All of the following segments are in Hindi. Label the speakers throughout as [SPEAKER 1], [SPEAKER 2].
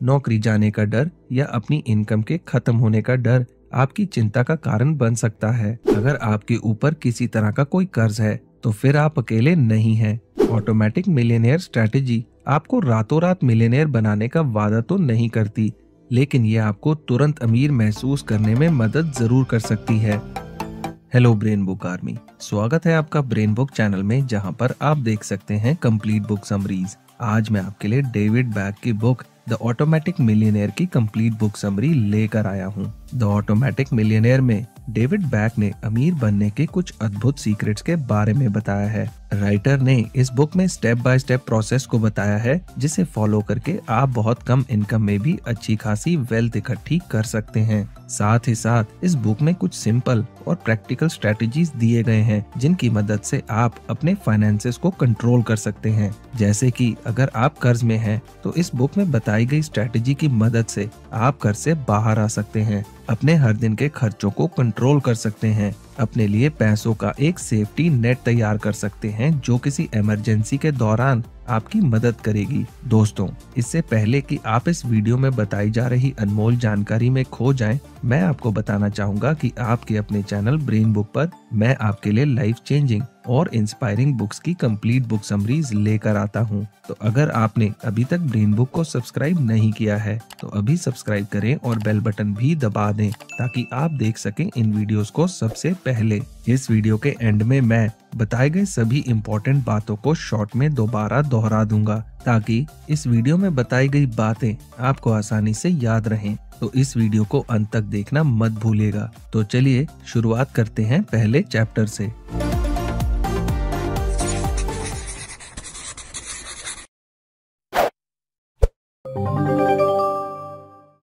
[SPEAKER 1] नौकरी जाने का डर या अपनी इनकम के खत्म होने का डर आपकी चिंता का कारण बन सकता है। अगर आपके ऊपर किसी तरह का कोई कर्ज है तो फिर आप अकेले नहीं हैं। ऑटोमेटिक मिलियनेयर स्ट्रैटेजी आपको रातों रात मिलियनेयर बनाने का वादा तो नहीं करती, लेकिन ये आपको तुरंत अमीर महसूस करने में मदद जरूर कर सकती है। हेलो ब्रेन बुक आर्मी, स्वागत है आपका ब्रेन बुक चैनल में, जहां पर आप देख सकते हैं कंप्लीट बुक समरीज। आज मैं आपके लिए डेविड बैक की बुक द ऑटोमेटिक मिलियनेयर की कंप्लीट बुक समरी लेकर आया हूँ। द ऑटोमेटिक मिलियनेयर में डेविड बैक ने अमीर बनने के कुछ अद्भुत सीक्रेट्स के बारे में बताया है। राइटर ने इस बुक में स्टेप बाय स्टेप प्रोसेस को बताया है, जिसे फॉलो करके आप बहुत कम इनकम में भी अच्छी खासी वेल्थ इकट्ठी कर सकते हैं। साथ ही साथ इस बुक में कुछ सिंपल और प्रैक्टिकल स्ट्रेटजीज दिए गए हैं, जिनकी मदद से आप अपने फाइनेंसेस को कंट्रोल कर सकते हैं। जैसे कि अगर आप कर्ज में हैं, तो इस बुक में बताई गई स्ट्रेटजी की मदद से आप कर्ज से बाहर आ सकते हैं, अपने हर दिन के खर्चों को कंट्रोल कर सकते हैं, अपने लिए पैसों का एक सेफ्टी नेट तैयार कर सकते हैं जो किसी इमरजेंसी के दौरान आपकी मदद करेगी। दोस्तों, इससे पहले कि आप इस वीडियो में बताई जा रही अनमोल जानकारी में खो जाएं, मैं आपको बताना चाहूंगा कि आपके अपने चैनल ब्रेन बुक पर मैं आपके लिए लाइफ चेंजिंग और इंस्पायरिंग बुक्स की कंप्लीट बुक समरीज लेकर आता हूं। तो अगर आपने अभी तक ब्रेन बुक को सब्सक्राइब नहीं किया है तो अभी सब्सक्राइब करें और बेल बटन भी दबा दें, ताकि आप देख सकें इन वीडियोस को सबसे पहले। इस वीडियो के एंड में मैं बताए गए सभी इम्पोर्टेंट बातों को शॉर्ट में दोबारा दोहरा दूंगा, ताकि इस वीडियो में बताई गई बातें आपको आसानी से याद रहें। तो इस वीडियो को अंत तक देखना मत भूलिएगा। तो चलिए शुरुआत करते हैं पहले चैप्टर से।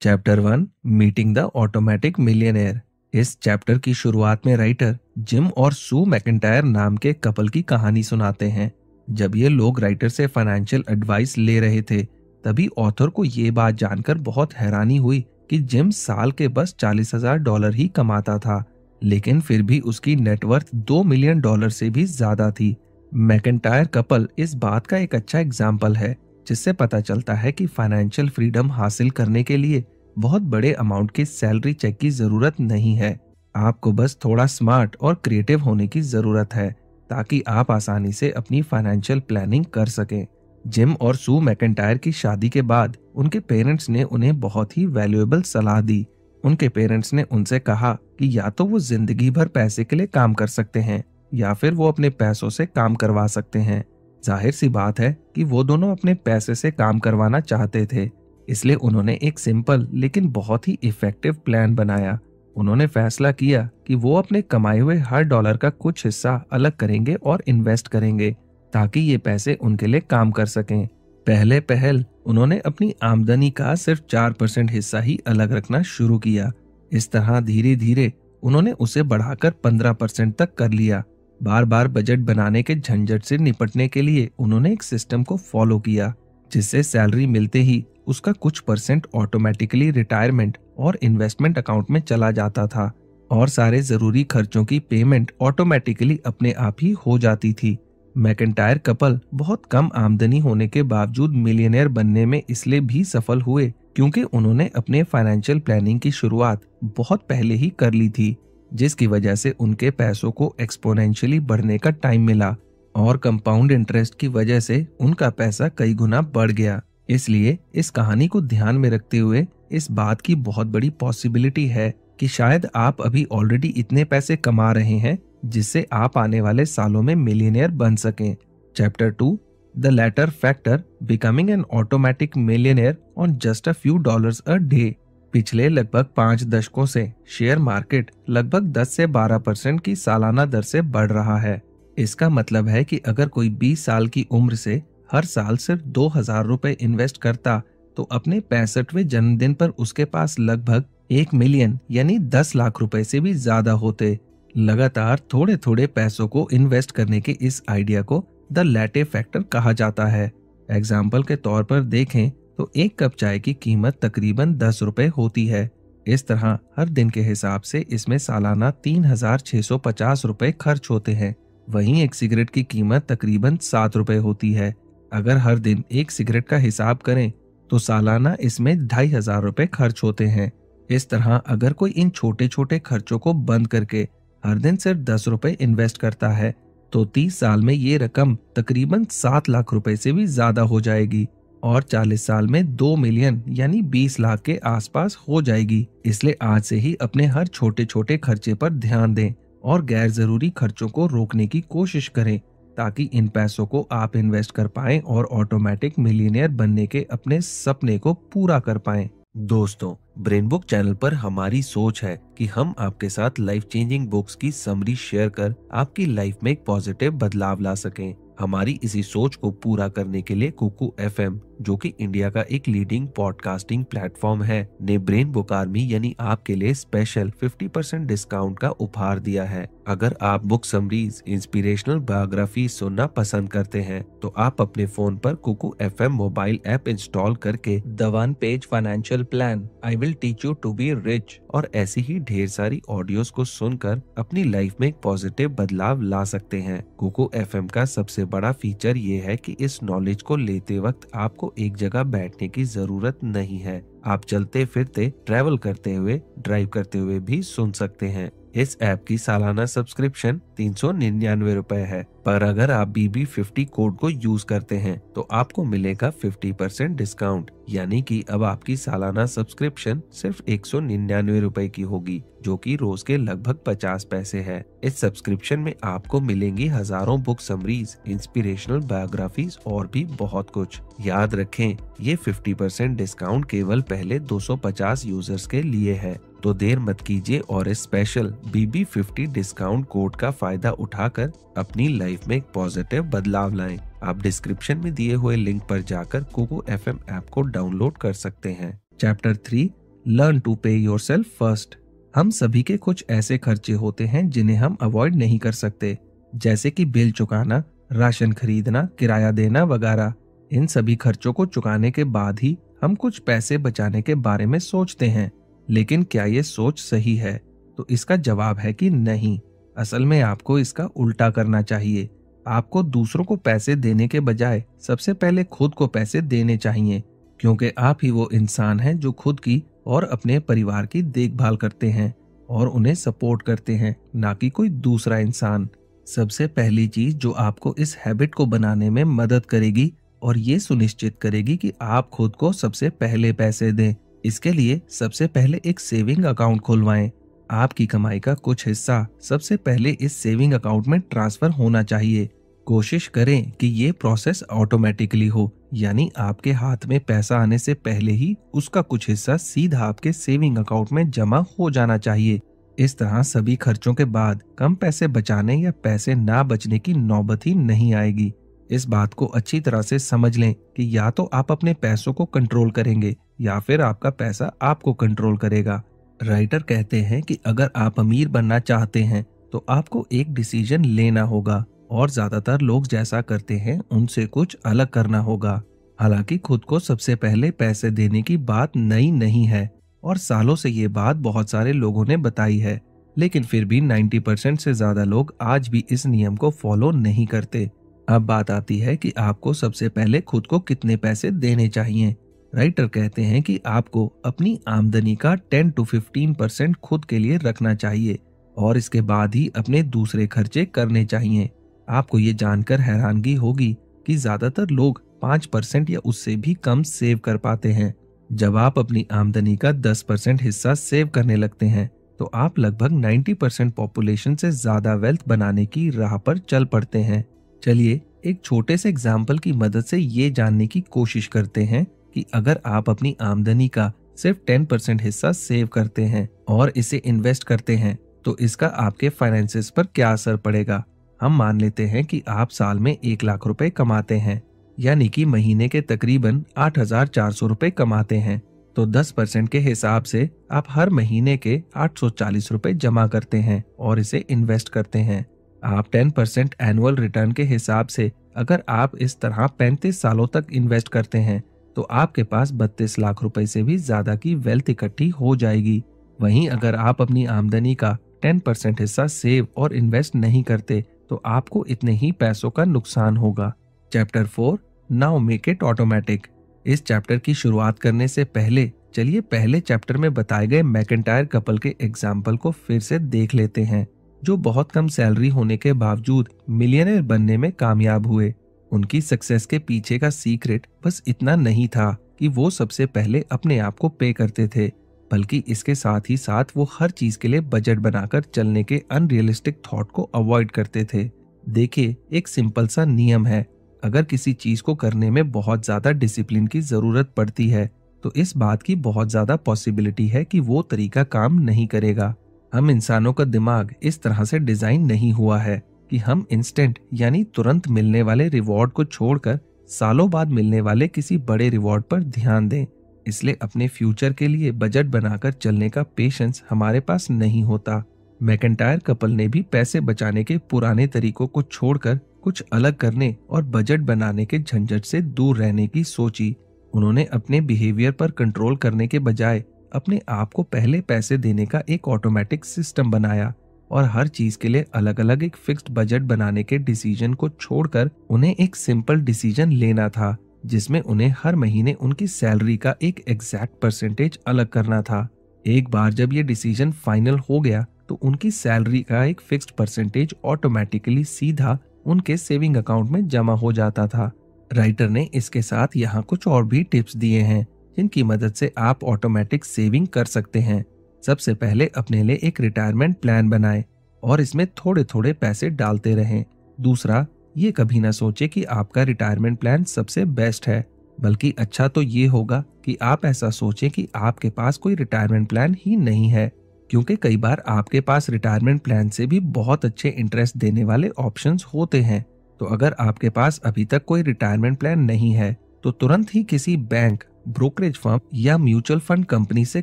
[SPEAKER 1] Chapter 1, meeting the automatic millionaire. इस चैप्टर की शुरुआत में राइटर जिम और सू मैकेंटायर नाम के कपल की कहानी सुनाते हैं। जब ये लोग राइटर से फाइनेंशियल एडवाइस ले रहे थे, तभी ऑथर को ये बात जानकर बहुत हैरानी हुई कि जिम साल के बस $40,000 ही कमाता था, लेकिन फिर भी उसकी नेटवर्थ $2 मिलियन से भी ज्यादा थी। मैकेंटायर कपल इस बात का एक अच्छा एग्जाम्पल है, जिससे पता चलता है कि फाइनेंशियल फ्रीडम हासिल करने के लिए बहुत बड़े अमाउंट की सैलरी चेक की जरूरत नहीं है। आपको बस थोड़ा स्मार्ट और क्रिएटिव होने की जरूरत है, ताकि आप आसानी से अपनी फाइनेंशियल प्लानिंग कर सकें। जिम और सू मैकेंटायर की शादी के बाद उनके पेरेंट्स ने उन्हें बहुत ही वैल्यूएबल सलाह दी। उनके पेरेंट्स ने उनसे कहा कि या तो वो जिंदगी भर पैसे के लिए काम कर सकते हैं, या फिर वो अपने पैसों से काम करवा सकते हैं। जाहिर सी बात है कि वो दोनों अपने पैसे से काम करवाना चाहते थे, इसलिए उन्होंने एक सिंपल लेकिन बहुत ही इफेक्टिव प्लान बनाया। उन्होंने फैसला किया कि वो अपने कमाए हुए हर डॉलर का कुछ हिस्सा अलग करेंगे और इन्वेस्ट करेंगे, ताकि ये पैसे उनके लिए काम कर सकें। पहले पहल उन्होंने अपनी आमदनी का सिर्फ 4% हिस्सा ही अलग रखना शुरू किया। इस तरह धीरे धीरे उन्होंने उसे बढ़ाकर 15% तक कर लिया। बार बार बजट बनाने के झंझट से निपटने के लिए उन्होंने एक सिस्टम को फॉलो किया, जिससे सैलरी मिलते ही उसका कुछ परसेंट ऑटोमेटिकली रिटायरमेंट और इन्वेस्टमेंट अकाउंट में चला जाता था, और सारे जरूरी खर्चों की पेमेंट ऑटोमेटिकली अपने आप ही हो जाती थी। मैकेंटायर कपल बहुत कम आमदनी होने के बावजूद मिलियनेयर बनने में इसलिए भी सफल हुए क्योंकि उन्होंने अपने फाइनेंशियल प्लानिंग की शुरुआत बहुत पहले ही कर ली थी, जिसकी वजह से उनके पैसों को एक्सपोनेंशियली बढ़ने का टाइम मिला, और कंपाउंड इंटरेस्ट की वजह से उनका पैसा कई गुना बढ़ गया। इसलिए इस कहानी को ध्यान में रखते हुए इस बात की बहुत बड़ी पॉसिबिलिटी है कि शायद आप अभी ऑलरेडी इतने पैसे कमा रहे हैं जिससे आप आने वाले सालों में मिलियनेयर बन सकें। Chapter 2, the latter factor, becoming an automatic millionaire on just a few dollars a day. पिछले लगभग 5 दशकों से शेयर मार्केट लगभग 10 से 12% की सालाना दर से बढ़ रहा है। इसका मतलब है कि अगर कोई 20 साल की उम्र से हर साल सिर्फ $2,000 इन्वेस्ट करता, तो अपने 65वें जन्मदिन पर उसके पास लगभग 1 मिलियन यानी 10 लाख रुपए से भी ज्यादा होते। लगातार थोड़े थोड़े पैसों को इन्वेस्ट करने के इस आइडिया को द लैटे फैक्टर कहा जाता है। एग्जाम्पल के तौर पर देखें तो एक कप चाय की कीमत तकरीबन $10 होती है। इस तरह हर दिन के हिसाब से इसमें सालाना $3,650 खर्च होते हैं। वहीं एक सिगरेट की कीमत तकरीबन $7 होती है। अगर हर दिन एक सिगरेट का हिसाब करें तो सालाना इसमें 2,500 रुपए खर्च होते हैं। इस तरह अगर कोई इन छोटे छोटे खर्चों को बंद करके हर दिन सिर्फ 10 रुपए इन्वेस्ट करता है तो 30 साल में ये रकम तकरीबन 7 लाख रुपए से भी ज्यादा हो जाएगी और 40 साल में 2 मिलियन यानी 20 लाख के आसपास हो जाएगी। इसलिए आज से ही अपने हर छोटे छोटे खर्चे पर ध्यान दें और गैर जरूरी खर्चों को रोकने की कोशिश करें ताकि इन पैसों को आप इन्वेस्ट कर पाएं और ऑटोमेटिक मिलियनेयर बनने के अपने सपने को पूरा कर पाएं। दोस्तों, ब्रेन बुक चैनल पर हमारी सोच है कि हम आपके साथ लाइफ चेंजिंग बुक्स की समरी शेयर कर आपकी लाइफ में एक पॉजिटिव बदलाव ला सकें। हमारी इसी सोच को पूरा करने के लिए कुकू एफएम, जो कि इंडिया का एक लीडिंग पॉडकास्टिंग प्लेटफॉर्म है, ने ब्रेन बुक आर्मी यानी आपके लिए स्पेशल 50% डिस्काउंट का उपहार दिया है। अगर आप बुक समरीज, इंस्पिरेशनल बायोग्राफी सुनना पसंद करते हैं तो आप अपने फोन पर Kuku FM mobile app install करके the 1 page financial plan, I will teach you to be rich और ऐसी ही ढेर सारी ऑडियोज को सुनकर अपनी लाइफ में एक पॉजिटिव बदलाव ला सकते हैं। कुकू एफएम का सबसे बड़ा फीचर ये है कि इस नॉलेज को लेते वक्त आपको एक जगह बैठने की जरूरत नहीं है। आप चलते फिरते, ट्रैवल करते हुए, ड्राइव करते हुए भी सुन सकते हैं। इस ऐप की सालाना सब्सक्रिप्शन 399 रुपए है, पर अगर आप BB50 कोड को यूज करते हैं तो आपको मिलेगा 50% डिस्काउंट, यानी कि अब आपकी सालाना सब्सक्रिप्शन सिर्फ 199 रुपए की होगी, जो कि रोज के लगभग 50 पैसे है। इस सब्सक्रिप्शन में आपको मिलेंगी हजारों बुक समरीज, इंस्पिरेशनल बायोग्राफीज और भी बहुत कुछ। याद रखें, ये 50% डिस्काउंट केवल पहले 250 यूजर्स के लिए है, तो देर मत कीजिए और इस स्पेशल BB50 डिस्काउंट कोड का फायदा उठाकर अपनी लाइफ में एक पॉजिटिव बदलाव लाएं। आप डिस्क्रिप्शन में दिए हुए लिंक पर जाकर कुकू एफएम ऐप को डाउनलोड कर सकते हैं। चैप्टर 3, लर्न टू पे योरसेल्फ फर्स्ट। हम सभी के कुछ ऐसे खर्चे होते हैं जिन्हें हम अवॉइड नहीं कर सकते, जैसे कि बिल चुकाना, राशन खरीदना, किराया देना वगैरह। इन सभी खर्चों को चुकाने के बाद ही हम कुछ पैसे बचाने के बारे में सोचते हैं, लेकिन क्या ये सोच सही है? तो इसका जवाब है कि नहीं। असल में आपको इसका उल्टा करना चाहिए। आपको दूसरों को पैसे देने के बजाय सबसे पहले खुद को पैसे देने चाहिए, क्योंकि आप ही वो इंसान हैं जो खुद की और अपने परिवार की देखभाल करते हैं और उन्हें सपोर्ट करते हैं, ना कि कोई दूसरा इंसान। सबसे पहली चीज जो आपको इस हैबिट को बनाने में मदद करेगी और ये सुनिश्चित करेगी कि आप खुद को सबसे पहले पैसे दें, इसके लिए सबसे पहले एक सेविंग अकाउंट खुलवाएं। आपकी कमाई का कुछ हिस्सा सबसे पहले इस सेविंग अकाउंट में ट्रांसफर होना चाहिए। कोशिश करें कि ये प्रोसेस ऑटोमेटिकली हो, यानी आपके हाथ में पैसा आने से पहले ही उसका कुछ हिस्सा सीधा आपके सेविंग अकाउंट में जमा हो जाना चाहिए। इस तरह सभी खर्चों के बाद कम पैसे बचाने या पैसे ना बचने की नौबत ही नहीं आएगी। इस बात को अच्छी तरह से समझ लें कि या तो आप अपने पैसों को कंट्रोल करेंगे या फिर आपका पैसा आपको कंट्रोल करेगा। राइटर कहते हैं कि अगर आप अमीर बनना चाहते हैं तो आपको एक डिसीजन लेना होगा और ज्यादातर लोग जैसा करते हैं उनसे कुछ अलग करना होगा। हालांकि खुद को सबसे पहले पैसे देने की बात नई नहीं है और सालों से ये बात बहुत सारे लोगों ने बताई है, लेकिन फिर भी 90% से ज्यादा लोग आज भी इस नियम को फॉलो नहीं करते। अब बात आती है कि आपको सबसे पहले खुद को कितने पैसे देने चाहिए। राइटर कहते हैं कि आपको अपनी आमदनी का 10 to 15% खुद के लिए रखना चाहिए और इसके बाद ही अपने दूसरे खर्चे करने चाहिए। आपको ये जानकर हैरानगी होगी कि ज्यादातर लोग 5% या उससे भी कम सेव कर पाते हैं। जब आप अपनी आमदनी का 10% हिस्सा सेव करने लगते हैं तो आप लगभग 90% पॉपुलेशन से ज्यादा वेल्थ बनाने की राह पर चल पड़ते हैं। चलिए एक छोटे से एग्जाम्पल की मदद से ये जानने की कोशिश करते हैं कि अगर आप अपनी आमदनी का सिर्फ 10% हिस्सा सेव करते हैं और इसे इन्वेस्ट करते हैं तो इसका आपके फाइनेंसेस पर क्या असर पड़ेगा। हम मान लेते हैं कि आप साल में 1 लाख रुपए कमाते हैं, यानी कि महीने के तकरीबन 8,400 रुपए कमाते हैं, तो 10% के हिसाब से आप हर महीने के 840 रुपए जमा करते हैं और इसे इन्वेस्ट करते हैं। आप 10% एनुअल रिटर्न के हिसाब से अगर आप इस तरह 35 सालों तक इन्वेस्ट करते हैं तो आपके पास 32 लाख रुपए से भी ज्यादा की वेल्थ इकट्ठी हो जाएगी। वहीं अगर आप अपनी आमदनी का 10% हिस्सा सेव और इन्वेस्ट नहीं करते तो आपको इतने ही पैसों का नुकसान होगा। Chapter 4, now make it automatic. इस चैप्टर की शुरुआत करने से पहले चलिए पहले चैप्टर में बताए गए मैकेंटायर कपल के एग्जाम्पल को फिर से देख लेते हैं, जो बहुत कम सैलरी होने के बावजूद मिलियनेयर बनने में कामयाब हुए। उनकी सक्सेस के पीछे का सीक्रेट बस इतना नहीं था कि वो सबसे पहले अपने आप को पे करते थे, बल्कि इसके साथ ही साथ वो हर चीज के लिए बजट बनाकर चलने के अनरियलिस्टिक थॉट को अवॉइड करते थे। देखिए, एक सिंपल सा नियम है, अगर किसी चीज को करने में बहुत ज्यादा डिसिप्लिन की जरूरत पड़ती है तो इस बात की बहुत ज्यादा पॉसिबिलिटी है कि वो तरीका काम नहीं करेगा। हम इंसानों का दिमाग इस तरह से डिजाइन नहीं हुआ है कि हम इंस्टेंट यानी तुरंत मिलने वाले रिवॉर्ड को छोड़कर सालों बाद मिलने वाले किसी बड़े रिवॉर्ड पर ध्यान दें। इसलिए अपने फ्यूचर के लिए बजट बनाकर चलने का पेशेंस हमारे पास नहीं होता। मैकेंटायर कपल ने भी पैसे बचाने के पुराने तरीकों को छोड़कर कुछ अलग करने और बजट बनाने के झंझट से दूर रहने की सोची। उन्होंने अपने बिहेवियर पर कंट्रोल करने के बजाय अपने आप को पहले पैसे देने का एक ऑटोमेटिक सिस्टम बनाया और हर चीज के लिए अलग अलग एक फिक्स्ड बजट बनाने के डिसीजन को छोड़कर उन्हें एक सिंपल डिसीजन लेना था, जिसमें उन्हें हर महीने उनकी सैलरी का एक एग्जैक्ट परसेंटेज अलग करना था। एक बार जब ये डिसीजन फाइनल हो गया तो उनकी सैलरी का एक फिक्स्ड परसेंटेज ऑटोमेटिकली सीधा उनके सेविंग अकाउंट में जमा हो जाता था। राइटर ने इसके साथ यहाँ कुछ और भी टिप्स दिए हैं जिनकी मदद से आप ऑटोमेटिक सेविंग कर सकते हैं। सबसे पहले अपने लिए एक रिटायरमेंट प्लान बनाएं और इसमें थोड़े थोड़े पैसे डालते रहें। दूसरा, ये कभी ना सोचे कि आपका रिटायरमेंट प्लान सबसे बेस्ट है, बल्कि अच्छा तो ये होगा कि आप ऐसा सोचें कि आपके पास कोई रिटायरमेंट प्लान ही नहीं है, क्योंकि कई बार आपके पास रिटायरमेंट प्लान से भी बहुत अच्छे इंटरेस्ट देने वाले ऑप्शंस होते हैं। तो अगर आपके पास अभी तक कोई रिटायरमेंट प्लान नहीं है तो तुरंत ही किसी बैंक, ब्रोकरेज फर्म या म्यूचुअल फंड कंपनी से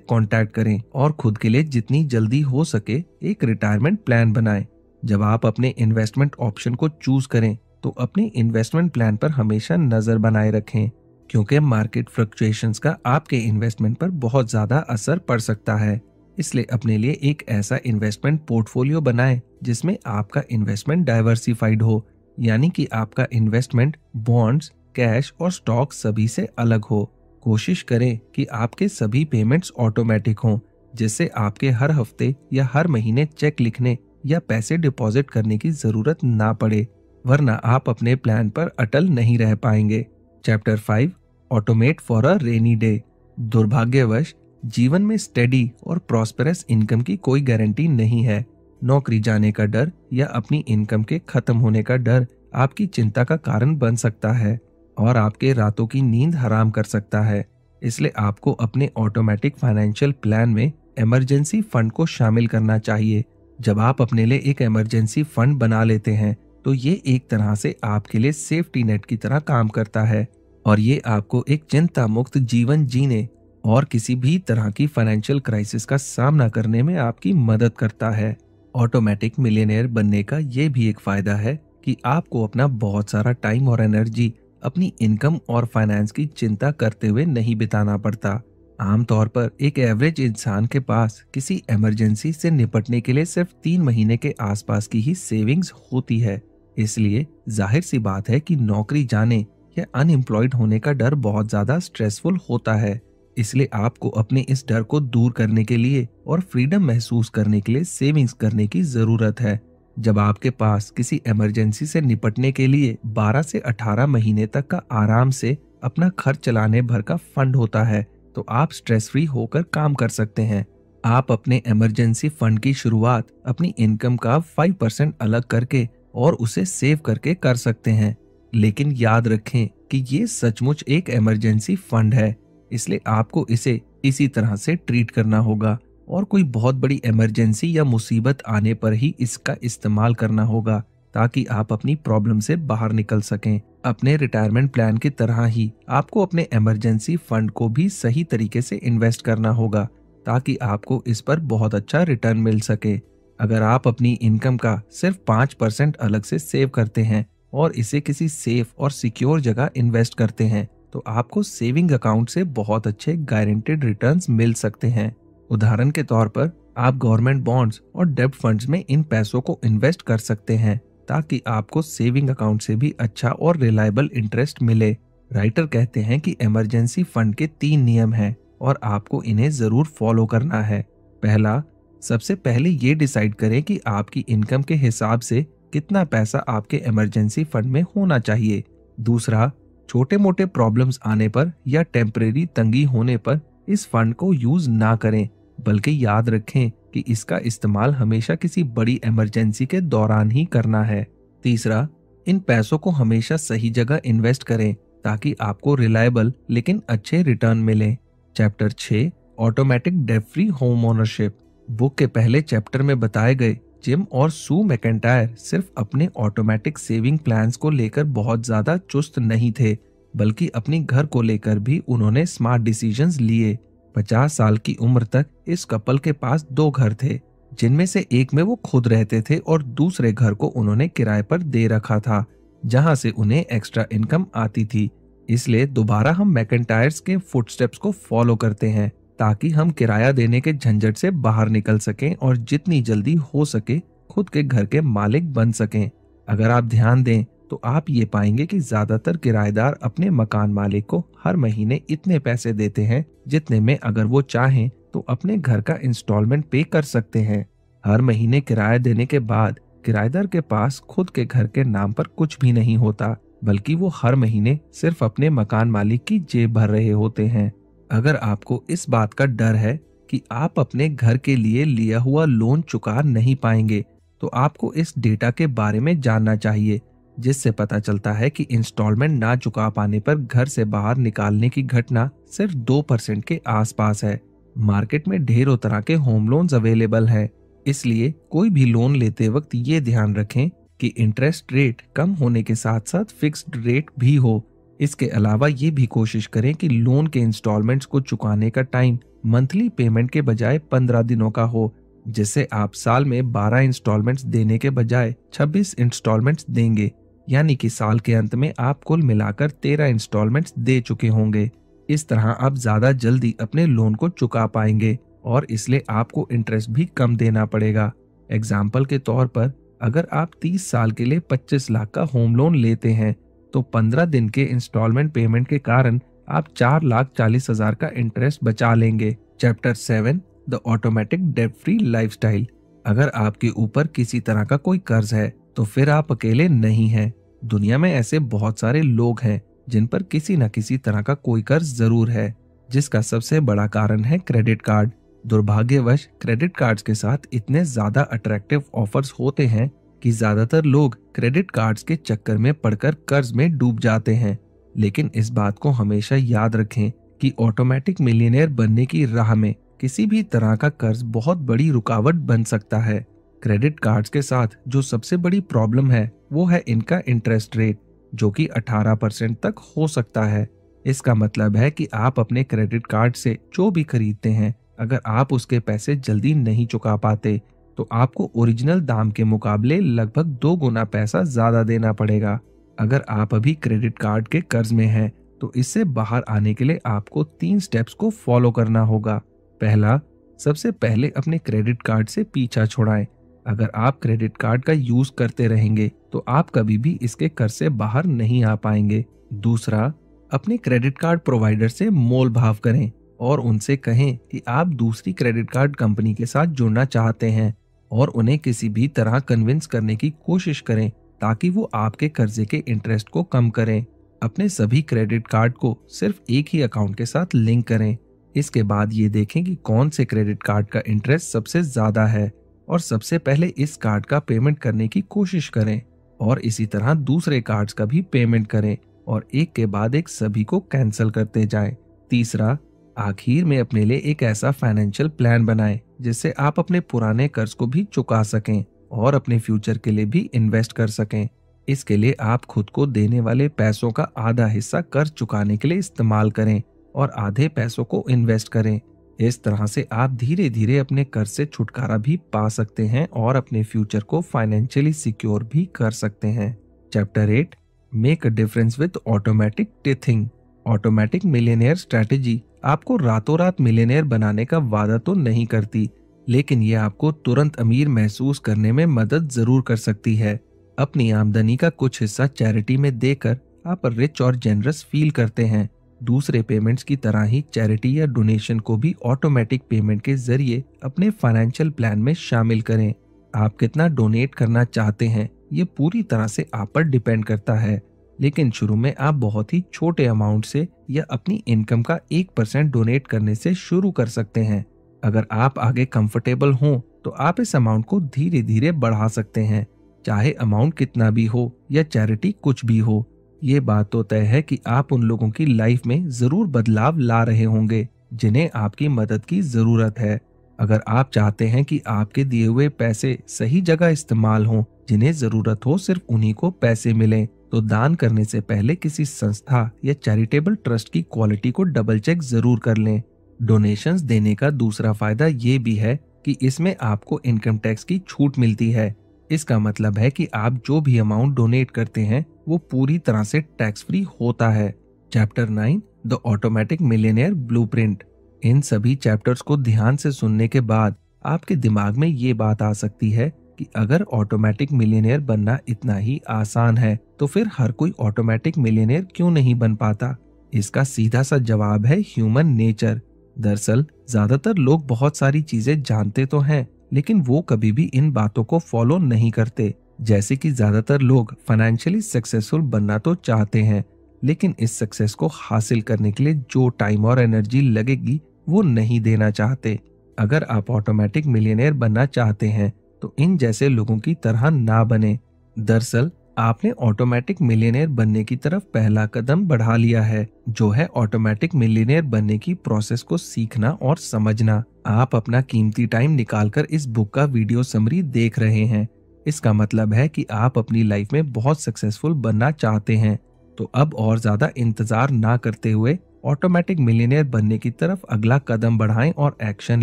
[SPEAKER 1] कांटेक्ट करें और खुद के लिए जितनी जल्दी हो सके एक रिटायरमेंट प्लान बनाएं। जब आप अपने इन्वेस्टमेंट ऑप्शन को चूज करें तो अपनी इन्वेस्टमेंट प्लान पर हमेशा नजर बनाए रखें, क्योंकि मार्केट फ्लक्चुएशंस का आपके इन्वेस्टमेंट पर बहुत ज्यादा असर पड़ सकता है। इसलिए अपने लिए एक ऐसा इन्वेस्टमेंट पोर्टफोलियो बनाएं जिसमें आपका इन्वेस्टमेंट डाइवर्सिफाइड हो, यानी कि आपका इन्वेस्टमेंट बॉन्ड्स, कैश और स्टॉक सभी से अलग हो। कोशिश करें कि आपके सभी पेमेंट्स ऑटोमेटिक हों, जिससे आपके हर हफ्ते या हर महीने चेक लिखने या पैसे डिपॉजिट करने की जरूरत ना पड़े, वरना आप अपने प्लान पर अटल नहीं रह पाएंगे। Chapter 5, automate for a rainy day. दुर्भाग्यवश जीवन में स्टेडी और प्रॉस्पेरस इनकम की कोई गारंटी नहीं है। नौकरी जाने का डर या अपनी इनकम के खत्म होने का डर आपकी चिंता का कारण बन सकता है और आपके रातों की नींद हराम कर सकता है। इसलिए आपको अपने ऑटोमेटिक फाइनेंशियल प्लान में इमरजेंसी फंड को शामिल करना चाहिए। जब आप अपने लिए एक इमरजेंसी फंड बना लेते हैं तो ये एक तरह से आपके लिए सेफ्टी नेट की तरह काम करता है और ये आपको एक चिंता मुक्त जीवन जीने और किसी भी तरह की फाइनेंशियल क्राइसिस का सामना करने में आपकी मदद करता है। ऑटोमेटिक मिलियनेयर बनने का ये भी एक फायदा है कि आपको अपना बहुत सारा टाइम और एनर्जी अपनी इनकम और फाइनेंस की चिंता करते हुए नहीं बिताना पड़ता। आमतौर पर एक एवरेज इंसान के पास किसी इमरजेंसी से निपटने के लिए सिर्फ 3 महीने के आसपास की ही सेविंग्स होती है। इसलिए जाहिर सी बात है कि नौकरी जाने या अनएम्प्लॉयड होने का डर बहुत ज्यादा स्ट्रेसफुल होता है। इसलिए आपको अपने इस डर को दूर करने के लिए और फ्रीडम महसूस करने के लिए सेविंग्स करने की जरूरत है। जब आपके पास किसी इमरजेंसी से निपटने के लिए 12 से 18 महीने तक का आराम से अपना खर्च चलाने भर का फंड होता है तो आप स्ट्रेस फ्री होकर काम कर सकते हैं। आप अपने इमरजेंसी फंड की शुरुआत अपनी इनकम का 5% अलग करके और उसे सेव करके कर सकते हैं। लेकिन याद रखें कि ये सचमुच एक इमरजेंसी फंड है, इसलिए आपको इसे इसी तरह से ट्रीट करना होगा और कोई बहुत बड़ी इमरजेंसी या मुसीबत आने पर ही इसका इस्तेमाल करना होगा ताकि आप अपनी प्रॉब्लम से बाहर निकल सकें। अपने रिटायरमेंट प्लान की तरह ही आपको अपने इमरजेंसी फंड को भी सही तरीके से इन्वेस्ट करना होगा ताकि आपको इस पर बहुत अच्छा रिटर्न मिल सके। अगर आप अपनी इनकम का सिर्फ 5% अलग से सेव करते हैं और इसे किसी सेफ और सिक्योर जगह इन्वेस्ट करते हैं तो आपको सेविंग अकाउंट से बहुत अच्छे गारंटेड रिटर्न्स मिल सकते हैं। उदाहरण के तौर पर आप गवर्नमेंट बॉन्ड्स और डेब्ट फंड्स में इन पैसों को इन्वेस्ट कर सकते हैं ताकि आपको सेविंग अकाउंट से भी अच्छा और रिलायबल इंटरेस्ट मिले। राइटर कहते हैं कि इमरजेंसी फंड के 3 नियम हैं और आपको इन्हें जरूर फॉलो करना है। पहला, सबसे पहले ये डिसाइड करें कि आपकी इनकम के हिसाब से कितना पैसा आपके इमरजेंसी फंड में होना चाहिए। दूसरा, छोटे मोटे प्रॉब्लम्स आने पर या टेम्परेरी तंगी होने पर इस फंड को यूज ना करें, बल्कि याद रखें कि इसका इस्तेमाल हमेशा किसी बड़ी इमरजेंसी के दौरान ही करना है। तीसरा, इन पैसों को हमेशा सही जगह इन्वेस्ट करें ताकि आपको रिलायबल लेकिन अच्छे रिटर्न मिले। Chapter 6, automatic debt free home ownership. Book के पहले चैप्टर में बताए गए जिम और सू मैकेंटायर सिर्फ अपने ऑटोमेटिक सेविंग प्लान्स को लेकर बहुत ज्यादा चुस्त नहीं थे, बल्कि अपनी घर को लेकर भी उन्होंने स्मार्ट डिसीजंस लिए। 50 साल की उम्र तक इस कपल के पास 2 घर थे, जिनमें से एक में वो खुद रहते थे और दूसरे घर को उन्होंने किराए पर दे रखा था, जहां से उन्हें एक्स्ट्रा इनकम आती थी। इसलिए दोबारा हम मैकेंटायर्स के फुटस्टेप्स को फॉलो करते हैं ताकि हम किराया देने के झंझट से बाहर निकल सकें और जितनी जल्दी हो सके खुद के घर के मालिक बन सकें। अगर आप ध्यान दें तो आप ये पाएंगे कि ज्यादातर किराएदार अपने मकान मालिक को हर महीने इतने पैसे देते हैं जितने में अगर वो चाहें तो अपने घर का इंस्टॉलमेंट पे कर सकते हैं। हर महीने किराया देने के बाद किराएदार के पास खुद के घर के नाम पर कुछ भी नहीं होता, बल्कि वो हर महीने सिर्फ अपने मकान मालिक की जेब भर रहे होते हैं। अगर आपको इस बात का डर है कि आप अपने घर के लिए लिया हुआ लोन चुका नहीं पाएंगे, तो आपको इस डेटा के बारे में जानना चाहिए, जिससे पता चलता है कि इंस्टॉलमेंट ना चुका पाने पर घर से बाहर निकालने की घटना सिर्फ 2% के आसपास है। मार्केट में ढेरों तरह के होम लोन्स अवेलेबल हैं, इसलिए कोई भी लोन लेते वक्त ये ध्यान रखें कि इंटरेस्ट रेट कम होने के साथ साथ फिक्स्ड रेट भी हो। इसके अलावा ये भी कोशिश करें कि लोन के इंस्टॉलमेंट्स को चुकाने का टाइम मंथली पेमेंट के बजाय 15 दिनों का हो, जिससे आप साल में 12 इंस्टॉलमेंट्स देने के बजाय 26 इंस्टॉलमेंट्स देंगे, यानी कि साल के अंत में आप कुल मिलाकर 13 इंस्टॉलमेंट्स दे चुके होंगे। इस तरह आप ज्यादा जल्दी अपने लोन को चुका पाएंगे और इसलिए आपको इंटरेस्ट भी कम देना पड़ेगा। एग्जाम्पल के तौर पर अगर आप 30 साल के लिए 25 लाख का होम लोन लेते हैं तो 15 दिन के इंस्टॉलमेंट पेमेंट के कारण आप 4,40,000 का इंटरेस्ट बचा लेंगे। Chapter 7, the automatic debt free lifestyle. अगर आपके ऊपर किसी तरह का कोई कर्ज है तो फिर आप अकेले नहीं हैं। दुनिया में ऐसे बहुत सारे लोग हैं जिन पर किसी न किसी तरह का कोई कर्ज जरूर है, जिसका सबसे बड़ा कारण है क्रेडिट कार्ड। दुर्भाग्यवश क्रेडिट कार्ड्स के साथ इतने ज्यादा अट्रैक्टिव ऑफर्स होते हैं कि ज्यादातर लोग क्रेडिट कार्ड्स के चक्कर में पड़कर कर्ज में डूब जाते हैं। लेकिन इस बात को हमेशा याद रखें कि ऑटोमेटिक मिलियनेयर बनने की राह में किसी भी तरह का कर्ज बहुत बड़ी रुकावट बन सकता है। क्रेडिट कार्ड्स के साथ जो सबसे बड़ी प्रॉब्लम है वो है इनका इंटरेस्ट रेट, जो कि 18% तक हो सकता है। इसका मतलब है कि आप अपने क्रेडिट कार्ड से जो भी खरीदते हैं, अगर आप उसके पैसे जल्दी नहीं चुका पाते तो आपको ओरिजिनल दाम के मुकाबले लगभग 2 गुना पैसा ज्यादा देना पड़ेगा। अगर आप अभी क्रेडिट कार्ड के कर्ज में हैं तो इससे बाहर आने के लिए आपको 3 स्टेप्स को फॉलो करना होगा। पहला, सबसे पहले अपने क्रेडिट कार्ड से पीछा छुड़ाएं। अगर आप क्रेडिट कार्ड का यूज करते रहेंगे तो आप कभी भी इसके कर्ज से बाहर नहीं आ पाएंगे। दूसरा, अपने क्रेडिट कार्ड प्रोवाइडर से मोल भाव करें और उनसे कहें कि आप दूसरी क्रेडिट कार्ड कंपनी के साथ जुड़ना चाहते हैं और उन्हें किसी भी तरह कन्विंस करने की कोशिश करें ताकि वो आपके कर्जे के इंटरेस्ट को कम करें। अपने सभी क्रेडिट कार्ड को सिर्फ एक ही अकाउंट के साथ लिंक करें। इसके बाद ये देखें कि कौन से क्रेडिट कार्ड का इंटरेस्ट सबसे ज्यादा है और सबसे पहले इस कार्ड का पेमेंट करने की कोशिश करें और इसी तरह दूसरे कार्ड्स का भी पेमेंट करें और एक के बाद एक सभी को कैंसिल करते जाएं। तीसरा, आखिर में अपने लिए एक ऐसा फाइनेंशियल प्लान बनाएं जिससे आप अपने पुराने कर्ज को भी चुका सकें और अपने फ्यूचर के लिए भी इन्वेस्ट कर सकें। इसके लिए आप खुद को देने वाले पैसों का आधा हिस्सा कर्ज चुकाने के लिए इस्तेमाल करें और आधे पैसों को इन्वेस्ट करें। इस तरह से आप धीरे धीरे अपने कर्ज से छुटकारा भी पा सकते हैं और अपने फ्यूचर को फाइनेंशियली सिक्योर भी कर सकते हैं। Chapter 8, make a difference with automatic tithing. Automatic millionaire strategy आपको रातों रात मिलियनेयर बनाने का वादा तो नहीं करती, लेकिन ये आपको तुरंत अमीर महसूस करने में मदद जरूर कर सकती है। अपनी आमदनी का कुछ हिस्सा चैरिटी में देकर आप रिच और जेनरस फील करते हैं। दूसरे पेमेंट्स की तरह ही चैरिटी या डोनेशन को भी ऑटोमेटिक पेमेंट के जरिए अपने फाइनेंशियल प्लान में शामिल करें। आप कितना डोनेट करना चाहते हैं ये पूरी तरह से आप पर डिपेंड करता है, लेकिन शुरू में आप बहुत ही छोटे अमाउंट से या अपनी इनकम का 1% डोनेट करने से शुरू कर सकते हैं। अगर आप आगे कंफर्टेबल हों तो आप इस अमाउंट को धीरे धीरे बढ़ा सकते हैं, चाहे अमाउंट कितना भी हो या चैरिटी कुछ भी हो। ये बात तो तय है कि आप उन लोगों की लाइफ में जरूर बदलाव ला रहे होंगे जिन्हें आपकी मदद की जरूरत है। अगर आप चाहते हैं कि आपके दिए हुए पैसे सही जगह इस्तेमाल हों, जिन्हें जरूरत हो सिर्फ उन्हीं को पैसे मिलें, तो दान करने से पहले किसी संस्था या चैरिटेबल ट्रस्ट की क्वालिटी को डबल चेक जरूर कर लें। डोनेशंस देने का दूसरा फायदा ये भी है कि इसमें आपको इनकम टैक्स की छूट मिलती है। इसका मतलब है कि आप जो भी अमाउंट डोनेट करते हैं वो पूरी तरह से टैक्स फ्री होता है। Chapter 9 the automatic millionaire blueprint. इन सभी चैप्टर्स को ध्यान से सुनने के बाद आपके दिमाग में ये बात आ सकती है कि अगर ऑटोमेटिक मिलियनेयर बनना इतना ही आसान है तो फिर हर कोई ऑटोमेटिक मिलियनेयर क्यों नहीं बन पाता। इसका सीधा सा जवाब है ह्यूमन नेचर। दरअसल ज्यादातर लोग बहुत सारी चीजें जानते तो हैं, लेकिन वो कभी भी इन बातों को फॉलो नहीं करते। जैसे कि ज्यादातर लोग फाइनेंशियली सक्सेसफुल बनना तो चाहते हैं, लेकिन इस सक्सेस को हासिल करने के लिए जो टाइम और एनर्जी लगेगी वो नहीं देना चाहते। अगर आप ऑटोमेटिक मिलियनेयर बनना चाहते हैं तो इन जैसे लोगों की तरह ना बने। दरअसल आपने ऑटोमेटिक मिलियनेयर बनने की तरफ पहला कदम बढ़ा लिया है, जो है ऑटोमेटिक मिलियनेयर बनने की प्रोसेस को सीखना और समझना। आप अपना कीमती टाइम निकालकर इस बुक का वीडियो समरी देख रहे हैं। इसका मतलब है कि आप अपनी लाइफ में बहुत सक्सेसफुल बनना चाहते हैं। तो अब और ज्यादा इंतजार ना करते हुए ऑटोमेटिक मिलियनेयर बनने की तरफ अगला कदम बढ़ाएं और एक्शन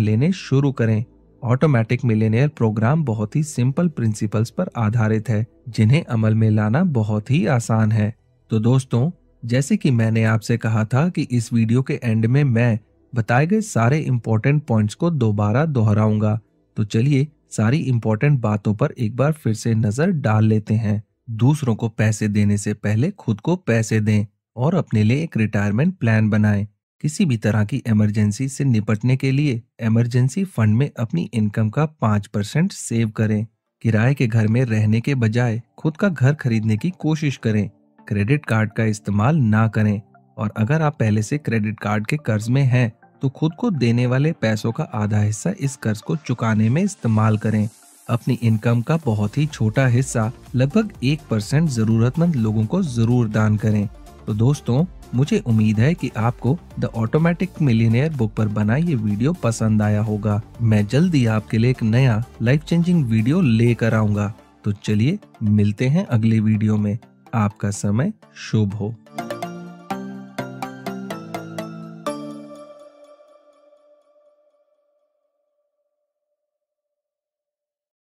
[SPEAKER 1] लेने शुरू करें। ऑटोमेटिक मिलियनेयर प्रोग्राम बहुत ही सिंपल प्रिंसिपल्स पर आधारित है, जिन्हें अमल में लाना बहुत ही आसान है। तो दोस्तों, जैसे कि मैंने आपसे कहा था कि इस वीडियो के एंड में मैं बताए गए सारे इंपॉर्टेंट पॉइंट्स को दोबारा दोहराऊंगा। तो चलिए सारी इंपॉर्टेंट बातों पर एक बार फिर से नजर डाल लेते हैं। दूसरों को पैसे देने से पहले खुद को पैसे दें और अपने लिए एक रिटायरमेंट प्लान बनाएं। किसी भी तरह की इमरजेंसी से निपटने के लिए इमरजेंसी फंड में अपनी इनकम का 5% सेव करें। किराए के घर में रहने के बजाय खुद का घर खरीदने की कोशिश करें। क्रेडिट कार्ड का इस्तेमाल ना करें, और अगर आप पहले से क्रेडिट कार्ड के कर्ज में हैं तो खुद को देने वाले पैसों का आधा हिस्सा इस कर्ज को चुकाने में इस्तेमाल करें। अपनी इनकम का बहुत ही छोटा हिस्सा, लगभग 1% जरूरतमंद लोगों को जरूर दान करें। तो दोस्तों, मुझे उम्मीद है कि आपको द ऑटोमेटिक मिलियनेयर बुक पर बना ये वीडियो पसंद आया होगा। मैं जल्दी आपके लिए एक नया लाइफ चेंजिंग वीडियो लेकर आऊंगा। तो चलिए मिलते हैं अगले वीडियो में। आपका समय शुभ हो।